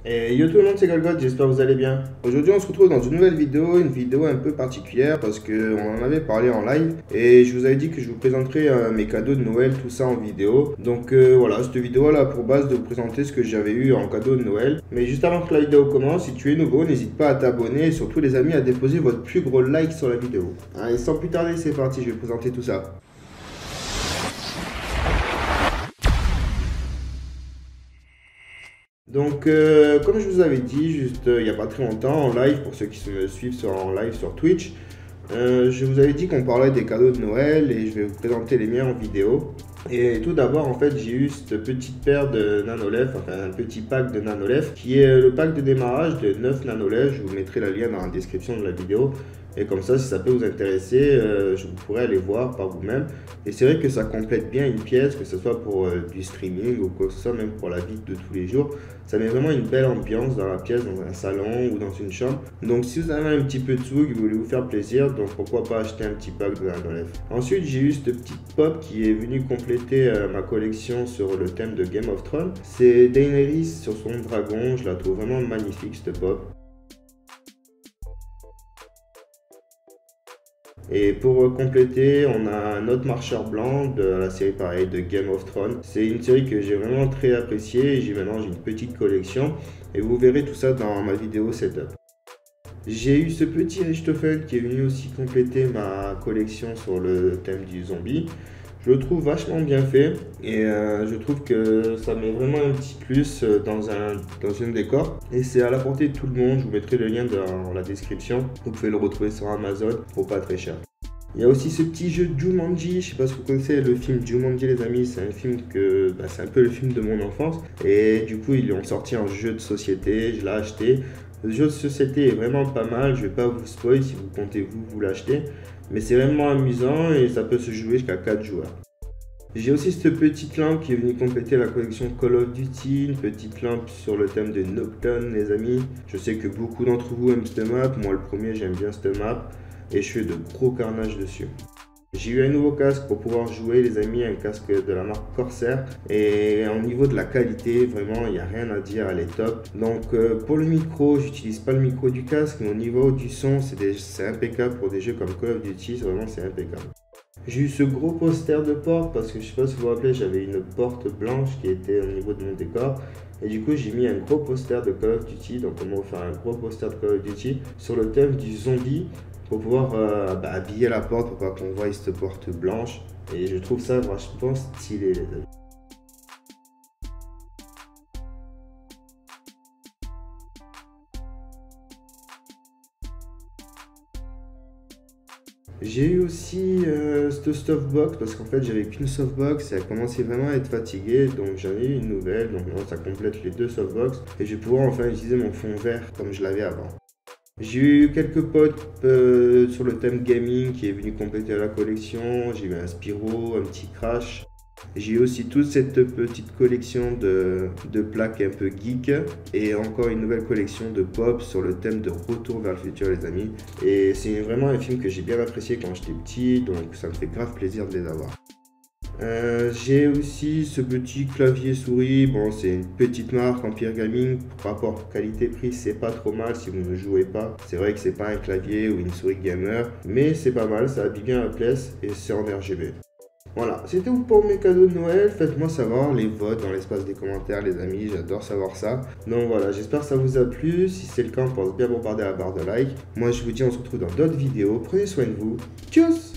Et yo tout le monde, c'est Golgot, j'espère que vous allez bien. Aujourd'hui, on se retrouve dans une nouvelle vidéo, une vidéo un peu particulière parce qu'on en avait parlé en live et je vous avais dit que je vous présenterais mes cadeaux de Noël, tout ça en vidéo. Donc voilà, cette vidéo là a pour base de vous présenter ce que j'avais eu en cadeau de Noël. Mais juste avant que la vidéo commence, si tu es nouveau, n'hésite pas à t'abonner et surtout les amis à déposer votre plus gros like sur la vidéo. Allez, sans plus tarder, c'est parti, je vais présenter tout ça. Donc, comme je vous avais dit, juste il n'y a pas très longtemps, en live, pour ceux qui me suivent en live sur Twitch, je vous avais dit qu'on parlait des cadeaux de Noël et je vais vous présenter les miens en vidéo. Et tout d'abord, en fait, j'ai eu cette petite paire de nanolèvres, enfin un petit pack de nanolèvres, qui est le pack de démarrage de 9 nanolèvres. Je vous mettrai le lien dans la description de la vidéo. Et comme ça, si ça peut vous intéresser, je vous pourrez aller voir par vous-même. Et c'est vrai que ça complète bien une pièce, que ce soit pour du streaming ou quoi que ce soit, même pour la vie de tous les jours. Ça met vraiment une belle ambiance dans la pièce, dans un salon ou dans une chambre. Donc si vous avez un petit peu de sous et que vous voulez vous faire plaisir, donc pourquoi pas acheter un petit pack de nanolèvres. Ensuite, j'ai eu cette petite pop qui est venue compléter ma collection sur le thème de Game of Thrones. C'est Daenerys sur son dragon, je la trouve vraiment magnifique cette pop. Et pour compléter, on a un autre marcheur blanc de la série pareil de Game of Thrones. C'est une série que j'ai vraiment très appréciée et maintenant j'ai une petite collection et vous verrez tout ça dans ma vidéo setup. J'ai eu ce petit Richthofen qui est venu aussi compléter ma collection sur le thème du zombie. Je le trouve vachement bien fait et je trouve que ça met vraiment un petit plus dans un décor. Et c'est à la portée de tout le monde, je vous mettrai le lien dans la description. Vous pouvez le retrouver sur Amazon pour pas très cher. Il y a aussi ce petit jeu Jumanji, je sais pas si vous connaissez le film Jumanji les amis, c'est un film c'est un peu le film de mon enfance. Et du coup ils ont sorti un jeu de société, je l'ai acheté. Le jeu de société est vraiment pas mal, je vais pas vous spoil si vous comptez vous l'acheter. Mais c'est vraiment amusant et ça peut se jouer jusqu'à 4 joueurs. J'ai aussi cette petite lampe qui est venue compléter la collection Call of Duty, une petite lampe sur le thème de Nocturne les amis. Je sais que beaucoup d'entre vous aiment cette map, moi le premier j'aime bien cette map et je fais de gros carnage dessus. J'ai eu un nouveau casque pour pouvoir jouer les amis, un casque de la marque Corsair et au niveau de la qualité vraiment il n'y a rien à dire, elle est top. Donc pour le micro, j'utilise pas le micro du casque mais au niveau du son c'est impeccable pour des jeux comme Call of Duty, vraiment c'est impeccable. J'ai eu ce gros poster de porte parce que je sais pas si vous vous rappelez, j'avais une porte blanche qui était au niveau de mon décor. Et du coup, j'ai mis un gros poster de Call of Duty. Donc, on m'a offert un gros poster de Call of Duty sur le thème du zombie pour pouvoir habiller la porte pour pas qu'on voie cette porte blanche. Et je trouve ça vachement stylé, les amis. J'ai eu aussi cette softbox parce qu'en fait j'avais qu'une softbox et elle commençait vraiment à être fatiguée donc j'en ai eu une nouvelle donc maintenant ça complète les deux softbox et je vais pouvoir enfin utiliser mon fond vert comme je l'avais avant. J'ai eu quelques potes sur le thème gaming qui est venu compléter la collection, j'ai eu un Spyro, un petit Crash. J'ai eu aussi toute cette petite collection de plaques un peu geek et encore une nouvelle collection de pop sur le thème de Retour vers le futur les amis. Et c'est vraiment un film que j'ai bien apprécié quand j'étais petit donc ça me fait grave plaisir de les avoir. J'ai aussi ce petit clavier souris, bon c'est une petite marque Empire Gaming, par rapport qualité-prix c'est pas trop mal si vous ne jouez pas. C'est vrai que c'est pas un clavier ou une souris gamer mais c'est pas mal, ça habille bien la pièce et c'est en RGB. Voilà, c'était tout pour mes cadeaux de Noël. Faites-moi savoir les votes dans l'espace des commentaires, les amis. J'adore savoir ça. Donc voilà, j'espère que ça vous a plu. Si c'est le cas, on pense bien bombarder la barre de like. Moi, je vous dis, on se retrouve dans d'autres vidéos. Prenez soin de vous. Tchuss!